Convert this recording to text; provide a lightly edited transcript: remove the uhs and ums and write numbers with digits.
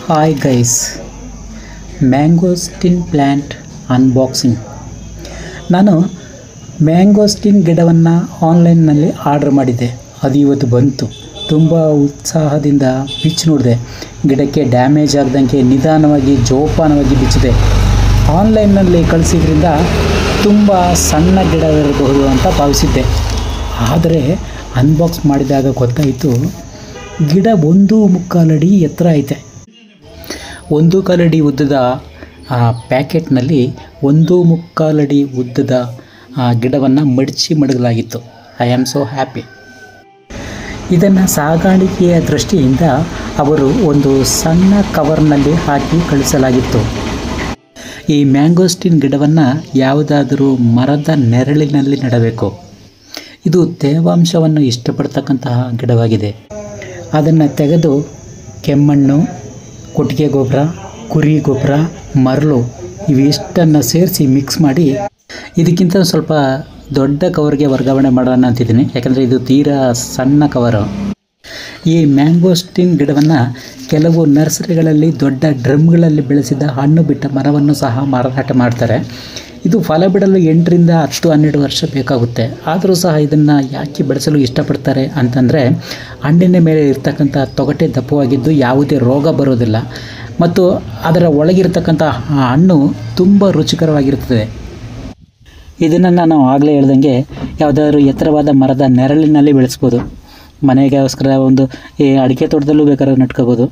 Hi guys, mangosteen plant unboxing. ನಾನು mangosteen ಗಿಡವನ್ನು ಆನ್ಲೈನ್ನಲ್ಲಿ ಆರ್ಡ್ರ್ ಮಾಡಿದ್ದೆ. ಅದು ಇವತ್ತು ಬಂತು. ತುಂಬ ಉತ್ಸಾಹದಿಂದ ಬಿಚ್ಚಿ ನೋಡಿದೆ. ಗಿಡಕ್ಕೆ ಡ್ಯಾಮೇಜ್ ಆಗದಂಗೆ ನಿಧಾನವಾಗಿ ಜೋಪಾನವಾಗಿ ಬಿಚ್ಚಿದೆ. ಆನ್ಲೈನ್ನಲ್ಲಿ ಕಳಿಸಿದ್ರಿಂದ ತುಂಬ ಸಣ್ಣ ಗಿಡವಿರಬಹುದು ಅಂತ ಭಾವಿಸಿದ್ದೆ. ಆದರೆ ಅನ್ಬಾಕ್ಸ್ ಮಾಡಿದಾಗ ಗೊತ್ತಾಯಿತು, ಗಿಡ 1.25 ಅಡಿ ಎತ್ತರ ಐತೆ. 1.25 ಅಡಿ ಉದ್ದದ ಪ್ಯಾಕೆಟ್ನಲ್ಲಿ 1.25 ಅಡಿ ಉದ್ದದ ಗಿಡವನ್ನು ಮಡಗಲಾಗಿತ್ತು. I am so happy. ಇದನ್ನು ಸಾಗಾಣಿಕೆಯ ದೃಷ್ಟಿಯಿಂದ ಅವರು ಒಂದು ಸಣ್ಣ ಕವರ್ನಲ್ಲಿ ಹಾಕಿ ಕಳಿಸಲಾಗಿತ್ತು. ಈ ಮ್ಯಾಂಗೋಸ್ಟಿನ್ ಗಿಡವನ್ನು ಯಾವುದಾದರೂ ಮರದ ನೆರಳಿನಲ್ಲಿ ನೆಡಬೇಕು. ಇದು ತೇವಾಂಶವನ್ನು ಇಷ್ಟಪಡ್ತಕ್ಕಂತಹ ಗಿಡವಾಗಿದೆ. ಅದನ್ನು ತೆಗೆದು ಕೆಮ್ಮಣ್ಣು, ಕೊಟ್ಟಿಗೆ ಗೊಬ್ಬರ, ಕುರಿ ಗೊಬ್ಬರ, ಮರಳು ಇವಿಷ್ಟನ್ನು ಸೇರಿಸಿ ಮಿಕ್ಸ್ ಮಾಡಿ ಇದಕ್ಕಿಂತ ಸ್ವಲ್ಪ ದೊಡ್ಡ ಕವರ್ಗೆ ವರ್ಗಾವಣೆ ಮಾಡೋಣ ಅಂತಿದ್ದೀನಿ. ಯಾಕಂದರೆ ಇದು ತೀರಾ ಸಣ್ಣ ಕವರು. ಈ ಮ್ಯಾಂಗೋಸ್ಟಿನ್ ಗಿಡವನ್ನು ಕೆಲವು ನರ್ಸರಿಗಳಲ್ಲಿ ದೊಡ್ಡ ಡ್ರಮ್ಗಳಲ್ಲಿ ಬೆಳೆಸಿದ ಹಣ್ಣು ಬಿಟ್ಟ ಮರವನ್ನು ಸಹ ಮಾರಾಟ ಮಾಡ್ತಾರೆ. ಇದು ಫಲ ಬಿಡಲು 8 ರಿಂದ 10, 12 ವರ್ಷ ಬೇಕಾಗುತ್ತೆ. ಆದರೂ ಸಹ ಇದನ್ನು ಯಾಕೆ ಬೆಳೆಸಲು ಇಷ್ಟಪಡ್ತಾರೆ ಅಂತಂದರೆ, ಹಣ್ಣಿನ ಮೇಲೆ ಇರ್ತಕ್ಕಂಥ ತೊಗಟೆ ದಪ್ಪವಾಗಿದ್ದು ಯಾವುದೇ ರೋಗ ಬರೋದಿಲ್ಲ ಮತ್ತು ಅದರ ಒಳಗಿರ್ತಕ್ಕಂಥ ಹಣ್ಣು ತುಂಬ ರುಚಿಕರವಾಗಿರುತ್ತದೆ. ಇದನ್ನು ನಾನು ಆಗಲೇ ಹೇಳ್ದಂಗೆ ಯಾವುದಾದ್ರೂ ಎತ್ತರವಾದ ಮರದ ನೆರಳಿನಲ್ಲಿ ಬೆಳೆಸ್ಬೋದು. ಮನೆಗೋಸ್ಕರ ಒಂದು ಅಡಿಕೆ ತೋಟದಲ್ಲೂ ಬೇಕಾದ್ರೆ ನೆಟ್ಕೋಬೋದು.